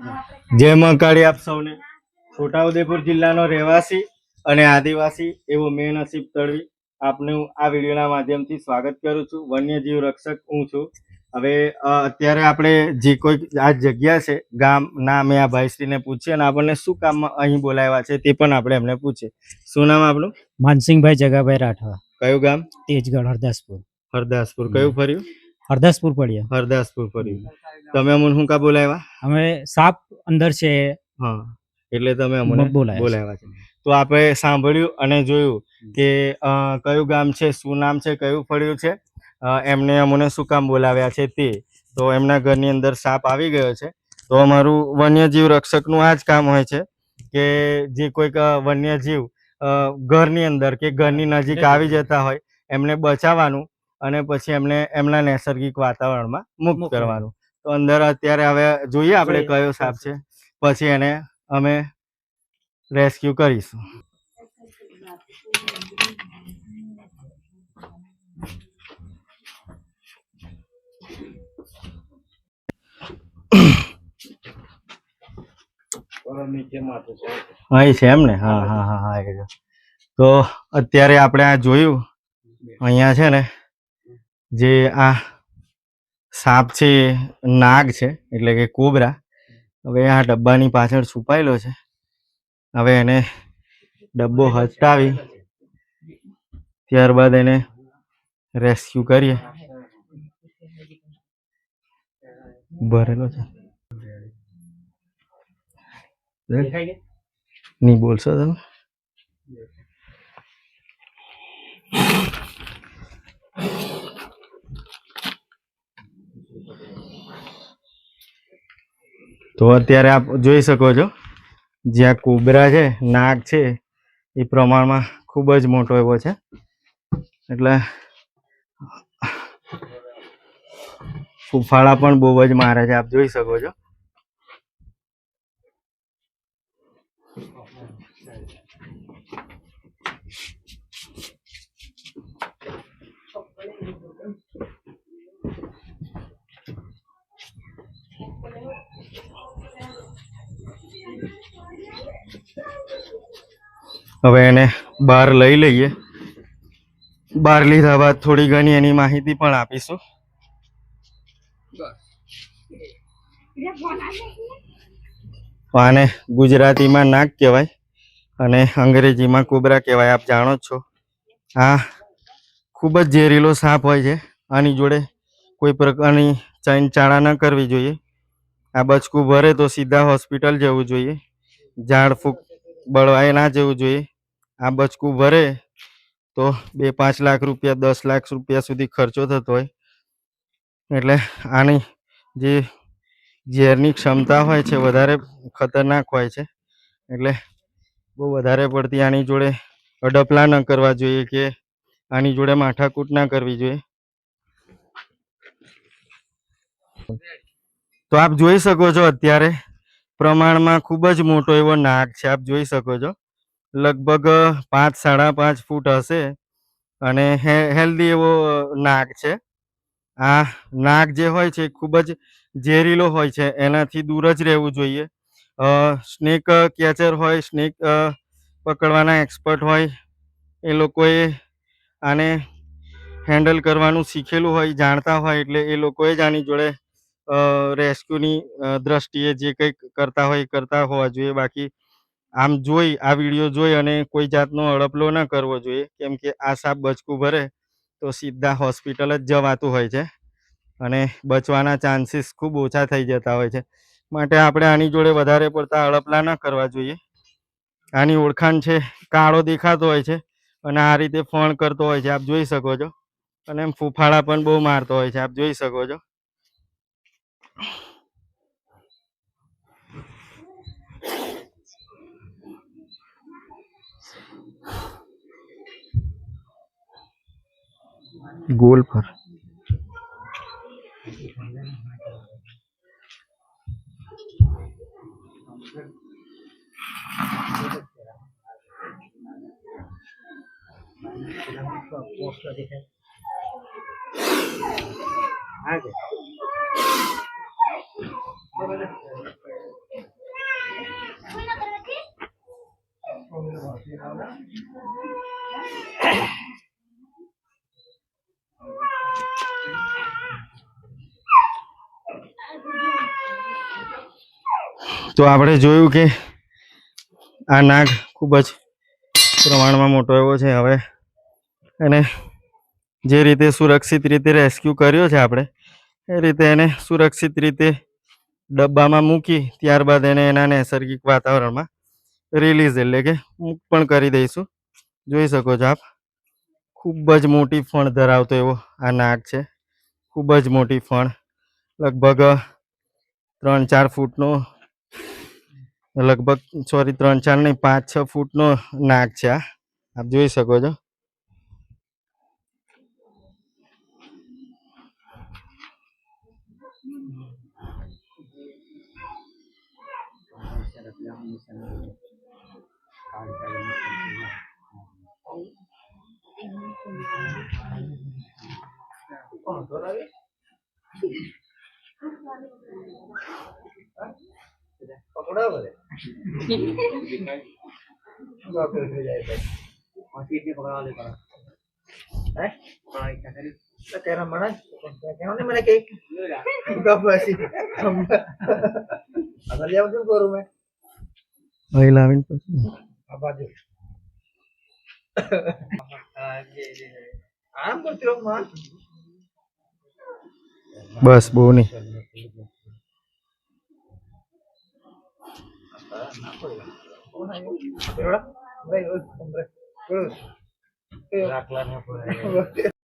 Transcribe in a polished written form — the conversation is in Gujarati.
જય મહાકાળી આપ સૌને. છોટાઉદેપુર જિલ્લાનો રહેવાસી અને આદિવાસી એવો મેં નસીબ તળવી આપનું આ વિડીયોના માધ્યમથી સ્વાગત કરું છું. વન્યજીવ રક્ષક હું છું. હવે અત્યારે આપણે જે કોઈ આ જગ્યા છે ગામ ના અમે આ ભાઈશ્રીને પૂછીએ અને આપણને શું કામમાં અહીં બોલાવ્યા છે તે પણ આપણે એમને પૂછીએ. શું નામ આપનું? માનસિંહભાઈ જગાભાઈ રાઠવા. કયું ગામ? તેજગઢ, હરદાસપુર. હરદાસપુર. કયું ફર્યું? હરદાસપુર પડ્યા. હરદાસપુર ફર્યું. તમે અમને શું કા બોલાવ્યા? અમે સાપ અંદર છે. હા, એટલે તમે અમને બોલાવ્યા છે. તો આપણે સાંભળ્યું અને જોયું કે કયું ગામ છે, શું નામ છે, કયું ફળ્યું છે, એમને અમને શું કામ બોલાવ્યા છે તે. તો એમના ઘરની અંદર સાપ આવી ગયો છે. તો અમારું વન્યજીવ રક્ષકનું આ જ કામ હોય છે કે જે કોઈક વન્યજીવ ઘરની અંદર કે ઘરની નજીક આવી જતા હોય એમને બચાવવાનું અને પછી એમને એમના નૈસર્ગિક વાતાવરણમાં મુક્ત કરવાનું. તો અંદર અત્યારે હવે જોઈએ આપણે કયો સાપ છે, પછી એને અમે રેસ્ક્યુ કરીશું. અહીં છે એમ ને? હા હા હા હા. તો અત્યારે આપણે આ જોયું, અહીંયા છે ને જે આ સાપ છે નાગ છે એટલે કે કોબરા. હવે આ ડબ્બાની પાછળ છુપાયેલો છે. હવે એને ડબ્બો હટાવી ત્યારબાદ એને રેસ્ક્યુ કરીએ. ભરેલો છે નહીં બોલશો તમે? તો અત્યારે આપ જોઈ શકો છો જ્યાં કોબરા છે, નાગ છે, એ પ્રમાણમાં ખૂબ જ મોટો એવો છે. એટલે ફૂફાળા પણ બહુ જ મારે છે, આપ જોઈ શકો છો. હવે એને બહાર લઈ લઈએ. બહાર લીધા બાદ થોડી ઘણી એની માહિતી પણ આપીશું. આને ગુજરાતીમાં નાગ કહેવાય અને અંગ્રેજીમાં કોબરા કહેવાય. આપ જાણો જ છો. આ ખૂબ જ ઝેરીલો સાપ હોય છે. આની જોડે કોઈ પ્રકારની ચાળા ન કરવી જોઈએ. આ બચકું ભરે તો સીધા હોસ્પિટલ જવું જોઈએ. ઝાડ ફૂંક બળવાએ ના જવું જોઈએ. આ બચકું ભરે તો 2-5 લાખ રૂપિયા, 10 લાખ રૂપિયા સુધી ખર્ચો થતો હોય. એટલે આની જે ઝેરની ક્ષમતા હોય છે વધારે ખતરનાક હોય છે. એટલે બહુ વધારે પડતી આની જોડે અડપલા ન કરવા જોઈએ કે આની જોડે માથાકૂટ ના કરવી જોઈએ. તો આપ જોઈ શકો છો અત્યારે પ્રમાણમાં ખૂબ જ મોટો એવો નાગ છે. આપ જોઈ શકો છો લગભગ 5-5.5 ફૂટ હશે અને હેલ્ધી એવો નાગ છે. આ નાગ જે હોય છે ખૂબ જ ઝેરીલો હોય છે, એનાથી દૂર જ રહેવું જોઈએ. સ્નેક કેચર હોય, સ્નેક પકડવાના એક્સપર્ટ હોય, એ લોકોએ આને હેન્ડલ કરવાનું શીખેલું હોય, જાણતા હોય, એટલે એ લોકોએ જ આની જોડે રેસ્ક્યુની દ્રષ્ટિએ જે કંઈક કરતા હોય એ કરતા હોવા જોઈએ. બાકી આમ જોઈ આ વિડીયો જોઈ અને કોઈ જાતનો અડપલો ન કરવો જોઈએ, કેમ કે આ સાપ બચકું ભરે તો સીધા હોસ્પિટલ જ જવાતું હોય છે અને બચવાના ચાન્સીસ ખૂબ ઓછા થઈ જતા હોય છે. માટે આપણે આની જોડે વધારે પડતા અડપલા ન કરવા જોઈએ. આની ઓળખાણ છે, કાળો દેખાતો હોય છે અને આ રીતે ફણ કરતો હોય છે. આપ જોઈ શકો છો. અને એમ ફૂફાડા પણ બહુ મારતો હોય છે. આપ જોઈ શકો છો. ગોલ પર તો આપણે જોયું કે આ નાગ ખૂબ જ પ્રમાણમાં મોટો એવો છે. હવે એને જે રીતે સુરક્ષિત રીતે રેસ્ક્યુ કર્યો છે આપણે, એ રીતે એને સુરક્ષિત રીતે ડબ્બામાં મૂકી ત્યારબાદ એને એના નૈસર્ગિક વાતાવરણમાં રિલીઝ એટલે કે મુક્ત પણ કરી દઈશું. જોઈ શકો છો આપ, ખૂબ જ મોટી ફણ ધરાવતો એવો આ નાગ છે. ખૂબ જ મોટી ફણ, લગભગ 3-4 ફૂટનો, લગભગ 3-4 નહીં 5-6 ફૂટનો નાગ છે આ, આપ જોઈ શકો છો. અહીં લાવીને પછી બસ બહુ નહીં.